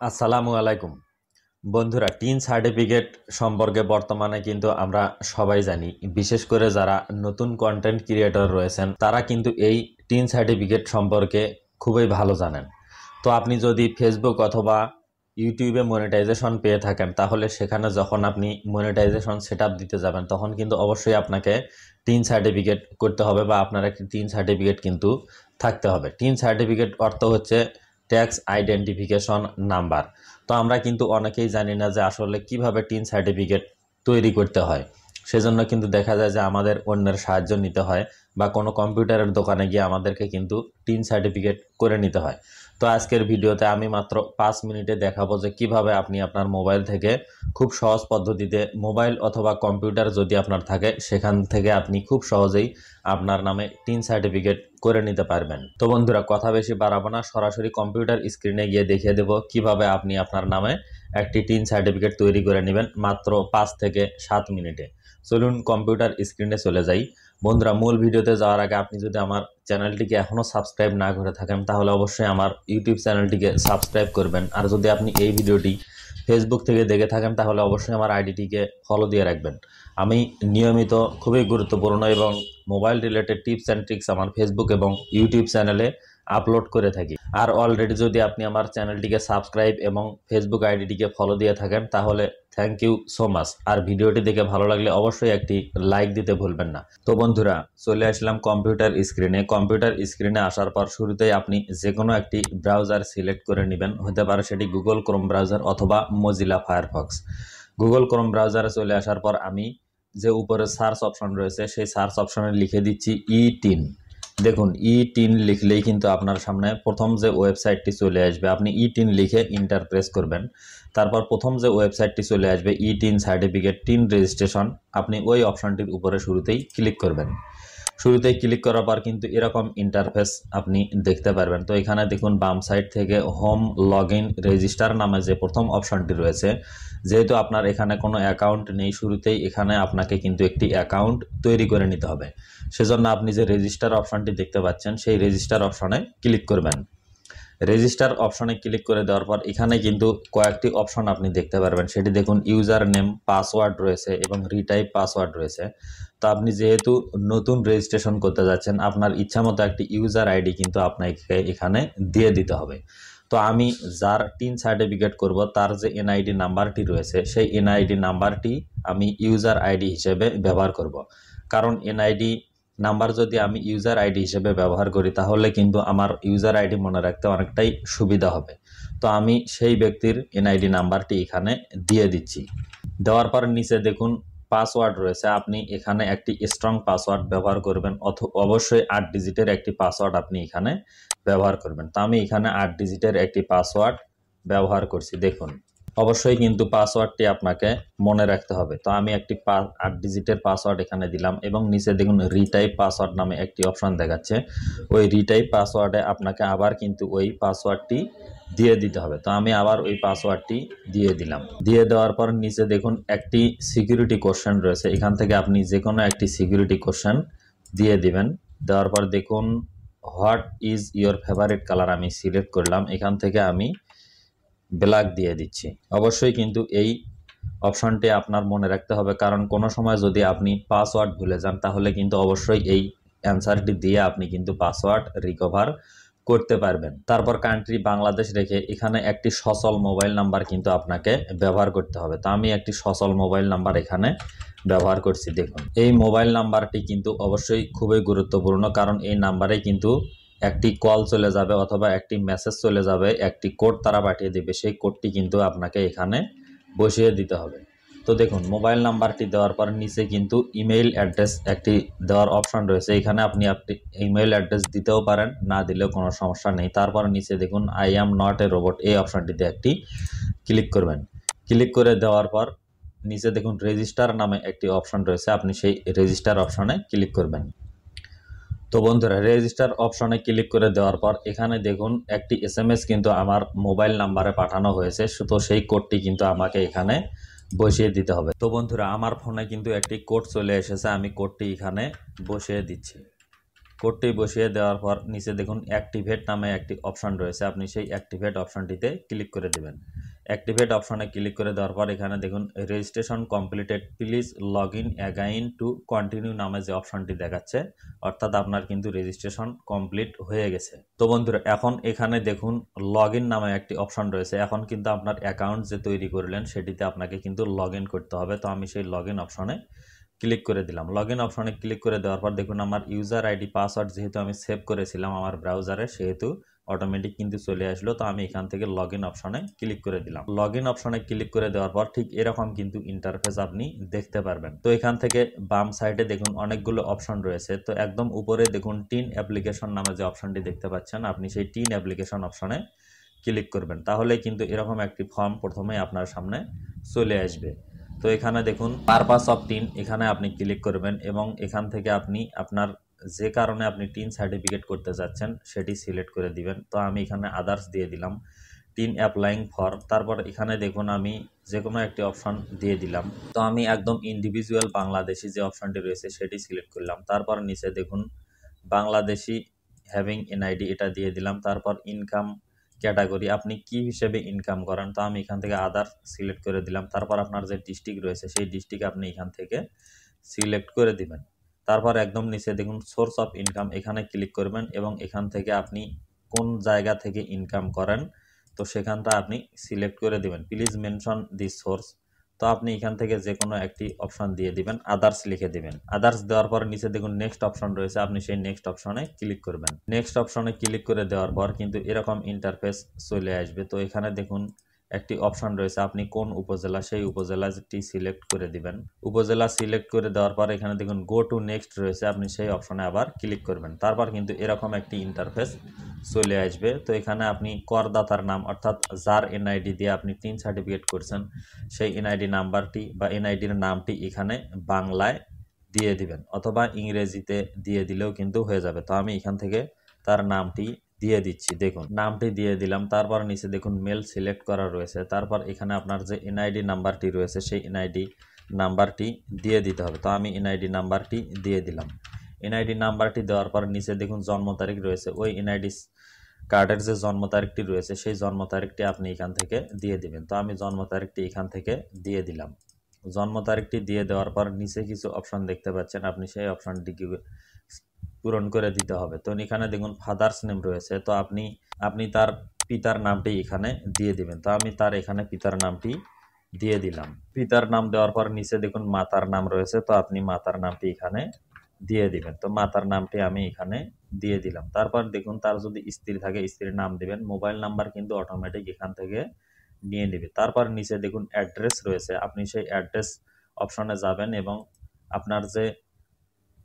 আসসালামু আলাইকুম বন্ধুরা, টিন সার্টিফিকেট সম্পর্কে বর্তমানে কিন্তু আমরা সবাই জানি। বিশেষ করে যারা নতুন কন্টেন্ট ক্রিয়েটর রয়েছেন তারা কিন্তু এই টিন সার্টিফিকেট সম্পর্কে খুবই ভালো জানেন। তো আপনি যদি ফেসবুক অথবা ইউটিউবে মনিটাইজেশন পেয়ে থাকেন, তাহলে সেখানে যখন আপনি মনিটাইজেশন সেটআপ দিতে যাবেন তখন কিন্তু অবশ্যই আপনাকে টিন সার্টিফিকেট করতে হবে বা আপনার একটি টিন সার্টিফিকেট কিন্তু থাকতে হবে। টিন সার্টিফিকেট অর্থ হচ্ছে ট্যাক্স আইডেন্টিফিকেশন নাম্বার। তো আমরা কিন্তু অনেকেই জানি না যে আসলে কিভাবে টিন সার্টিফিকেট তৈরি করতে হয়। সেজন্য কিন্তু দেখা যায় যে আমাদের অন্যের সাহায্য নিতে হয় বা কোনো কম্পিউটারের দোকানে গিয়ে আমাদেরকে কিন্তু টিন সার্টিফিকেট করে নিতে হয়। তো আজকের ভিডিওতে আমি মাত্র 5 মিনিটে দেখাবো যে কিভাবে আপনি আপনার মোবাইল থেকে খুব সহজ পদ্ধতিতে, মোবাইল অথবা কম্পিউটার যদি আপনার থাকে সেখান থেকে আপনি খুব সহজেই আপনার নামে টিন সার্টিফিকেট করে নিতে পারবেন। তো বন্ধুরা, কথা বেশি বাড়াবো না, সরাসরি কম্পিউটার স্ক্রিনে গিয়ে দেখিয়ে দেব কিভাবে আপনি আপনার নামে একটি টিন সার্টিফিকেট তৈরি করে নেবেন মাত্র 5 থেকে 7 মিনিটে। চলুন কম্পিউটার স্ক্রিনে চলে যাই। বন্ধুরা, মূল ভিডিওতে যাওয়ার আগে আপনি যদি আমার চ্যানেলটিকে এখনও সাবস্ক্রাইব না করে থাকেন তাহলে অবশ্যই আমার ইউটিউব চ্যানেলটিকে সাবস্ক্রাইব করবেন। আর যদি আপনি এই ভিডিওটি ফেসবুক থেকে দেখে থাকেন তাহলে অবশ্যই আমার আইডিটিকে ফলো দিয়ে রাখবেন। আমি নিয়মিত খুবই গুরুত্বপূর্ণ এবং mobile related tips and tricks আমার ফেসবুক এবং ইউটিউব চ্যানেলে আপলোড করে থাকি। আর অলরেডি যদি আপনি আমার চ্যানেলটিকে সাবস্ক্রাইব এবং ফেসবুক আইডিটিকে ফলো দিয়ে থাকেন তাহলে থ্যাংক ইউ সো মাচ। আর ভিডিওটি দেখে ভালো লাগলে অবশ্যই একটি লাইক দিতে ভুলবেন না। তো বন্ধুরা, চলে আসলাম কম্পিউটার স্ক্রিনে। কম্পিউটার স্ক্রিনে আসার পর শুরুতেই আপনি যে কোনো একটি ব্রাউজার সিলেক্ট করে নেবেন। হতে পারে সেটি গুগল ক্রোম ব্রাউজার অথবা মজিলা ফায়ারফক্স। গুগল ক্রোম ব্রাউজারে চলে আসার পর আমি যে উপরে সার্চ অপশন রয়েছে সেই সার্চ অপশনে লিখে দিচ্ছি ই10। দেখুন, ই10 লিখলেই কিন্তু আপনার সামনে প্রথম যে ওয়েবসাইটটি চলে আসবে। আপনি ই10 লিখে ইন্টার প্রেস করবেন। তারপর প্রথম যে ওয়েবসাইটটি চলে আসবে ই10 সার্টিফিকেট টিন রেজিস্ট্রেশন, আপনি ওই অপশনটির উপরে শুরুতেই ক্লিক করবেন। শুরুতেই ক্লিক করার পর কিন্তু এরকম ইন্টারফেস আপনি দেখতে পারবেন। তো এখানে দেখুন বাম সাইড থেকে হোম লগ ইন রেজিস্টার নামে যে প্রথম অপশনটি রয়েছে, যেহেতু আপনার এখানে কোনো অ্যাকাউন্ট নেই, শুরুতেই এখানে আপনাকে কিন্তু একটি অ্যাকাউন্ট তৈরি করে নিতে হবে। সেজন্য আপনি যে রেজিস্টার অপশনটি দেখতে পাচ্ছেন সেই রেজিস্টার অপশনে ক্লিক করবেন। রেজিস্টার অপশনে ক্লিক করে দেওয়ার পর এখানে কিন্তু কয়েকটি অপশন আপনি দেখতে পারবেন। সেটি দেখুন, ইউজার নেম, পাসওয়ার্ড রয়েছে এবং রিটাইপ পাসওয়ার্ড রয়েছে। তো আপনি যেহেতু নতুন রেজিস্ট্রেশন করতে যাচ্ছেন, আপনার ইচ্ছামতো একটি ইউজার আইডি কিন্তু আপনাকে এখানে দিয়ে দিতে হবে। তো আমি যার টিন সার্টিফিকেট করব তার যে এনআইডি নাম্বারটি রয়েছে সেই এনআইডি নাম্বারটি আমি ইউজার আইডি হিসেবে ব্যবহার করব। কারণ এনআইডি নাম্বার যদি আমি ইউজার আইডি হিসেবে ব্যবহার করি তাহলে কিন্তু আমার ইউজার আইডি মনে রাখতে অনেকটাই সুবিধা হবে। তো আমি সেই ব্যক্তির এনআইডি নাম্বারটি এখানে দিয়ে দিচ্ছি। দেওয়ার পর নিচে দেখুন পাসওয়ার্ড রয়েছে। আপনি এখানে একটি স্ট্রং পাসওয়ার্ড ব্যবহার করবেন, অবশ্যই 8 ডিজিটের একটি পাসওয়ার্ড আপনি এখানে ব্যবহার করবেন। তো আমি এখানে 8 ডিজিটের একটি পাসওয়ার্ড ব্যবহার করছি। দেখুন, অবশ্যই কিন্তু পাসওয়ার্ডটি আপনাকে মনে রাখতে হবে। তো আমি একটি 8 ডিজিটের পাসওয়ার্ড এখানে দিলাম এবং নিচে দেখুন রিটাইপ পাসওয়ার্ড নামে একটি অপশন দেখাচ্ছে। ওই রিটাইপ পাসওয়ার্ডে আপনাকে আবার কিন্তু ওই পাসওয়ার্ডটি দিয়ে দিতে হবে। তো আমি আবার ওই পাসওয়ার্ডটি দিয়ে দিলাম। দিয়ে দেওয়ার পর নিচে দেখুন একটি সিকিউরিটি কোশ্চেন রয়েছে। এখান থেকে আপনি যে কোনো একটি সিকিউরিটি কোশ্চেন দিয়ে দিবেন। দেওয়ার পর দেখুন what is your favourite colour আমি সিলেক্ট করলাম। এখান থেকে আমি ব্ল্যাক দিয়ে দিচ্ছি। অবশ্যই কিন্তু এই অপশনটি আপনার মনে রাখতে হবে, কারণ কোনো সময় যদি আপনি পাসওয়ার্ড ভুলে যান তাহলে কিন্তু অবশ্যই এই অ্যান্সারটি দিয়ে আপনি কিন্তু পাসওয়ার্ড রিকভার করতে পারবেন। তারপর কান্ট্রি বাংলাদেশ রেখে এখানে একটি সচল মোবাইল নাম্বার কিন্তু আপনাকে ব্যবহার করতে হবে। তো আমি একটি সচল মোবাইল নাম্বার এখানে ব্যবহার করছি। দেখুন, এই মোবাইল নাম্বারটি কিন্তু অবশ্যই খুবই গুরুত্বপূর্ণ, কারণ এই নাম্বারে কিন্তু একটি কল চলে যাবে অথবা একটি মেসেজ চলে যাবে, একটি কোড তারা পাঠিয়ে দেবে। সেই কোডটি কিন্তু আপনাকে এখানে বসিয়ে দিতে হবে। তো দেখুন, মোবাইল নাম্বারটি দেওয়ার পর নিচে কিন্তু ইমেইল অ্যাড্রেস একটি দেওয়ার অপশন রয়েছে। এখানে আপনি ইমেইল অ্যাড্রেস দিতেও পারেন, না দিলেও কোনো সমস্যা নেই। তারপর নিচে দেখুন I am not a robot, এই অপশনটিতে একটি ক্লিক করবেন। ক্লিক করে দেওয়ার পর নিচে দেখুন রেজিস্টার নামে একটি অপশন রয়েছে, আপনি সেই রেজিস্টার অপশনে ক্লিক করবেন। তো বন্ধুরা, রেজিস্টার অপশনে ক্লিক করে দেওয়ার পর এখানে দেখুন একটি এসএমএস কিন্তু আমার মোবাইল নাম্বারে পাঠানো হয়েছে। তো সেই কোডটি কিন্তু আমাকে এখানে বসিয়ে দিতে হবে। তো বন্ধুরা, আমার ফোনে কিন্তু একটি কোড চলে এসেছে, আমি কোডটি এখানে বসিয়ে দিচ্ছি। কোডটি বসিয়ে দেওয়ার পর নিচে দেখুন অ্যাক্টিভেট নামে একটি অপশন রয়েছে, আপনি সেই অ্যাক্টিভেট অপশনটিতে ক্লিক করে দেবেন। অ্যাক্টিভেট অপশনে ক্লিক করে দেওয়ার পর এখানে দেখুন registration completed, please log in again to continue নামে যে অপশনটি দেখাচ্ছে, অর্থাৎ আপনার কিন্তু রেজিস্ট্রেশন কমপ্লিট হয়ে গেছে। তো বন্ধুরা এখন এখানে দেখুন লগ ইন নামে একটি অপশন রয়েছে। এখন কিন্তু আপনার অ্যাকাউন্ট যে তৈরি করলেন সেটিতে আপনাকে কিন্তু লগ ইন করতে হবে। তো আমি সেই লগ ইন অপশনে ক্লিক করে দিলাম। লগ ইন অপশনে ক্লিক করে দেওয়ার পর দেখুন আমার ইউজার আইডি পাসওয়ার্ড যেহেতু আমি সেভ করেছিলাম আমার ব্রাউজারে, সেহেতু অটোমেটিক কিন্তু চলে আসলো। তো আমি এখান থেকে লগ ইন অপশনে ক্লিক করে দিলাম। লগ ইন অপশনে ক্লিক করে দেওয়ার পর ঠিক এরকম কিন্তু ইন্টারফেস আপনি দেখতে পারবেন। তো এখান থেকে বাম সাইডে দেখুন অনেকগুলো অপশন রয়েছে। তো একদম উপরে দেখুন টিন অ্যাপ্লিকেশন নামে যে অপশনটি দেখতে পাচ্ছেন, আপনি সেই টিন অ্যাপ্লিকেশন অপশনে ক্লিক করবেন। তাহলে কিন্তু এরকম একটি ফর্ম প্রথমে আপনার সামনে চলে আসবে। তো এখানে দেখুন পারপাস অফ টিন, এখানে আপনি ক্লিক করবেন এবং এখান থেকে আপনি আপনার যে কারণে আপনি টিন সার্টিফিকেট করতে যাচ্ছেন সেটি সিলেক্ট করে দিবেন। তো আমি এখানে আদার্স দিয়ে দিলাম, টিন অ্যাপ্লাইং ফর, তারপর এখানে দেখুন আমি যে কোনো একটি অপশন দিয়ে দিলাম। তো আমি একদম ইন্ডিভিজুয়াল বাংলাদেশি যে অপশনটি রয়েছে সেটি সিলেক্ট করলাম। তারপর নিচে দেখুন বাংলাদেশি হ্যাভিং এনআইডি, এটা দিয়ে দিলাম। তারপর ইনকাম ক্যাটাগরি, আপনি কি হিসেবে ইনকাম করেন, তো আমি এখান থেকে আদার সিলেক্ট করে দিলাম। তারপর আপনার যে ডিস্ট্রিক্ট রয়েছে সেই ডিস্ট্রিক্ট আপনি এখান থেকে সিলেক্ট করে দিবেন। তারপর একদম নিচে দেখুন সোর্স অফ ইনকাম, এখানে ক্লিক করবেন এবং এখান থেকে আপনি কোন জায়গা থেকে ইনকাম করেন তো সেখানটা আপনি সিলেক্ট করে দিবেন। প্লিজ মেনশন দি সোর্স, তো আপনি এখান থেকে যে কোনো একটি অপশন দিয়ে দিবেন, আদার্স লিখে দিবেন। আদার্স দেওয়ার পর নিচে দেখুন নেক্সট অপশন রয়েছে, আপনি সেই নেক্সট অপশনে ক্লিক করবেন। নেক্সট অপশনে ক্লিক করে দেওয়ার পর কিন্তু এরকম ইন্টারফেস চলে আসবে। তো এখানে দেখুন একটি অপশন রয়েছে, আপনি কোন উপজেলা সেই উপজেলাটি সিলেক্ট করে দিবেন। উপজেলা সিলেক্ট করে দেওয়ার পর এখানে দেখুন গো টু নেক্সট রয়েছে, আপনি সেই অপশনে আবার ক্লিক করবেন। তারপর কিন্তু এরকম একটি ইন্টারফেস চলে আসবে। তো এখানে আপনি করদাতার নাম, অর্থাৎ যার এনআইডি দিয়ে আপনি টিন সার্টিফিকেট করছেন সেই এনআইডি নাম্বারটি বা এনআইডির নামটি এখানে বাংলায় দিয়ে দিবেন, অথবা ইংরেজিতে দিয়ে দিলেও কিন্তু হয়ে যাবে। তো আমি এখান থেকে তার নামটি দিয়ে দিচ্ছি, দেখুন নামটি দিয়ে দিলাম। তারপর নিচে দেখুন মেল সিলেক্ট করা রয়েছে। তারপর এখানে আপনার যে এনআইডি নাম্বারটি রয়েছে সেই এনআইডি নাম্বারটি দিয়ে দিতে হবে। তো আমি এনআইডি নাম্বারটি দিয়ে দিলাম। এনআইডি নাম্বারটি দেওয়ার পর নিচে দেখুন জন্ম তারিখ রয়েছে, ওই এনআইডি কার্ডের যে জন্ম তারিখটি রয়েছে সেই জন্ম তারিখটি আপনি এখান থেকে দিয়ে দিবেন। তো আমি জন্ম তারিখটি এখান থেকে দিয়ে দিলাম। জন্ম তারিখটি দিয়ে দেওয়ার পর নিচে কিছু অপশন দেখতে পাচ্ছেন, আপনি সেই অপশনটিকে পূরণ করে দিতে হবে। তো এখানে দেখুন ফাদার্স নেম রয়েছে, তো আপনি তার পিতার নামটি এখানে দিয়ে দিবেন। তো আমি তার এখানে পিতার নামটি দিয়ে দিলাম। পিতার নাম দেওয়ার পর নিচে দেখুন মাতার নাম রয়েছে, তো আপনি মাতার নামটি এখানে দিয়ে দিবেন। তো মাতার নামটি আমি এখানে দিয়ে দিলাম। তারপর দেখুন তার যদি স্ত্রী থাকে স্ত্রীর নাম দিবেন। মোবাইল নাম্বার কিন্তু অটোমেটিক এখান থেকে নিয়ে নেবে। তারপর নিচে দেখুন অ্যাড্রেস রয়েছে, আপনি সেই অ্যাড্রেস অপশনে যাবেন এবং আপনার যে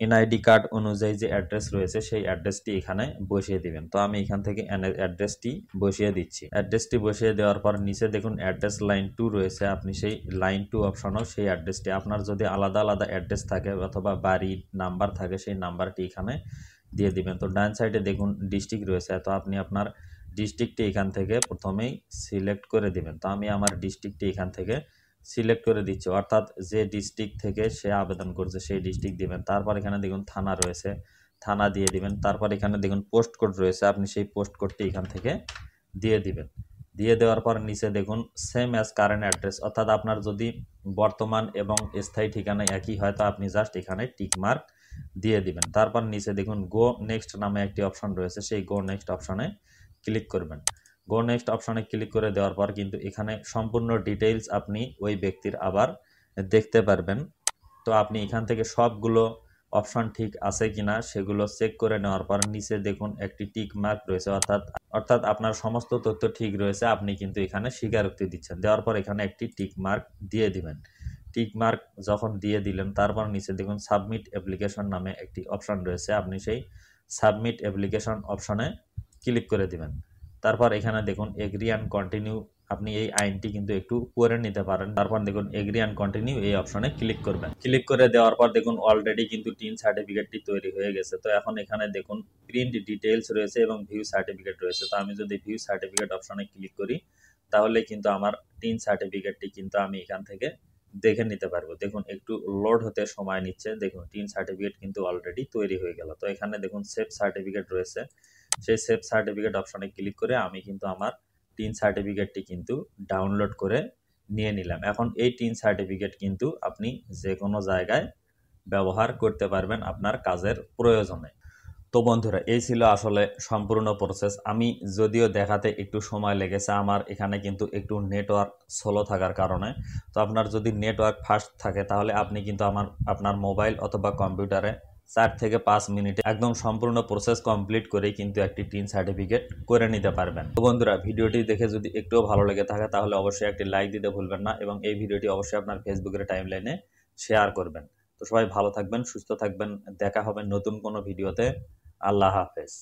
এনআইডি কার্ড অনুযায়ী যে অ্যাড্রেস রয়েছে সেই অ্যাড্রেসটি এখানে বসিয়ে দিবেন। তো আমি এখান থেকে অ্যাড্রেসটি বসিয়ে দিচ্ছি। অ্যাড্রেসটি বসিয়ে দেওয়ার পর নিচে দেখুন অ্যাড্রেস লাইন 2 রয়েছে, আপনি সেই লাইন 2 অপশনও সেই অ্যাড্রেসটি, আপনার যদি আলাদা আলাদা অ্যাড্রেস থাকে অথবা বাড়ির নাম্বার থাকে সেই নাম্বারটি এখানে দিয়ে দিবেন। তো ডান সাইডে দেখুন ডিস্ট্রিক্ট রয়েছে, তো আপনি আপনার ডিস্ট্রিক্টটি এখান থেকে প্রথমেই সিলেক্ট করে দিবেন। তো আমি আমার ডিস্ট্রিক্টটি এখান থেকে সিলেক্ট করে দিচ্ছি, অর্থাৎ যে ডিস্ট্রিক্ট থেকে সে আবেদন করছে সেই ডিস্ট্রিক্ট দিবেন। তারপর এখানে দেখুন থানা রয়েছে, থানা দিয়ে দিবেন। তারপর এখানে দেখুন পোস্ট কোড রয়েছে, আপনি সেই পোস্ট কোডটি এখান থেকে দিয়ে দিবেন। দিয়ে দেওয়ার পর নিচে দেখুন সেম অ্যাজ কারেন্ট অ্যাড্রেস, অর্থাৎ আপনার যদি বর্তমান এবং স্থায়ী ঠিকানা একই হয় তো আপনি জাস্ট এখানে টিক মার্ক দিয়ে দিবেন। তারপর নিচে দেখুন গো নেক্সট নামে একটি অপশন রয়েছে, সেই গো নেক্সট অপশনে ক্লিক করবেন। গো নেক্সট অপশনে ক্লিক করে দেওয়ার পর কিন্তু এখানে সম্পূর্ণ ডিটেইলস আপনি ওই ব্যক্তির আবার দেখতে পারবেন। তো আপনি এখান থেকে সবগুলো অপশন ঠিক আছে কিনা সেগুলো চেক করে নেওয়ার পর নিচে দেখুন একটি টিক মার্ক রয়েছে, অর্থাৎ আপনার সমস্ত তথ্য ঠিক রয়েছে, আপনি কিন্তু এখানে স্বীকারোক্তি দিচ্ছেন। দেওয়ার পর এখানে একটি টিক মার্ক দিয়ে দিবেন। টিক মার্ক যখন দিয়ে দিলেন তারপর নিচে দেখুন সাবমিট অ্যাপ্লিকেশন নামে একটি অপশন রয়েছে, আপনি সেই সাবমিট অ্যাপ্লিকেশন অপশনে ক্লিক করে দিবেন। তারপর এখানে দেখুন এগ্রি অ্যান্ড কন্টিনিউ, আপনি এই আইনটি কিন্তু একটু পড়ে নিতে পারেন। তারপর দেখুন এগ্রি অ্যান্ড কন্টিনিউ এই অপশনে ক্লিক করবেন। ক্লিক করে দেওয়ার পর দেখুন অলরেডি কিন্তু টিন সার্টিফিকেটটি তৈরি হয়ে গেছে। তো এখন এখানে দেখুন প্রিন্ট ডিটেইলস রয়েছে এবং ভিউ সার্টিফিকেট রয়েছে। তো আমি যদি ভিউ সার্টিফিকেট অপশনে ক্লিক করি তাহলে কিন্তু আমার টিন সার্টিফিকেটটি কিন্তু আমি এখান থেকে দেখে নিতে পারবো। দেখুন একটু লোড হতে সময় নিচ্ছে। দেখুন টিন সার্টিফিকেট কিন্তু অলরেডি তৈরি হয়ে গেল। তো এখানে দেখুন সেভ সার্টিফিকেট রয়েছে। সেই সেভ সার্টিফিকেট অপশনে ক্লিক করে আমি কিন্তু আমার টিন সার্টিফিকেটটি কিন্তু ডাউনলোড করে নিয়ে নিলাম। এখন এই টিন সার্টিফিকেট কিন্তু আপনি যে কোনো জায়গায় ব্যবহার করতে পারবেন আপনার কাজের প্রয়োজনে। তো বন্ধুরা এই ছিল আসলে সম্পূর্ণ প্রসেস। আমি যদিও দেখাতে একটু সময় লেগেছে, আমার এখানে কিন্তু একটু নেটওয়ার্ক স্লো থাকার কারণে। তো আপনার যদি নেটওয়ার্ক ফাস্ট থাকে তাহলে আপনি কিন্তু আপনার মোবাইল অথবা কম্পিউটারে 4 থেকে 5 মিনিটে একদম সম্পূর্ণ প্রসেস কমপ্লিট করেই কিন্তু একটি টিন সার্টিফিকেট করে নিতে পারবেন। তো বন্ধুরা ভিডিওটি দেখে যদি একটুও ভালো লেগে থাকে তাহলে অবশ্যই একটি লাইক দিতে ভুলবেন না এবং এই ভিডিওটি অবশ্যই আপনার ফেসবুকের টাইমলাইনে শেয়ার করবেন। তো সবাই ভালো থাকবেন, সুস্থ থাকবেন। দেখা হবে নতুন কোনো ভিডিওতে। আল্লাহ হাফেজ।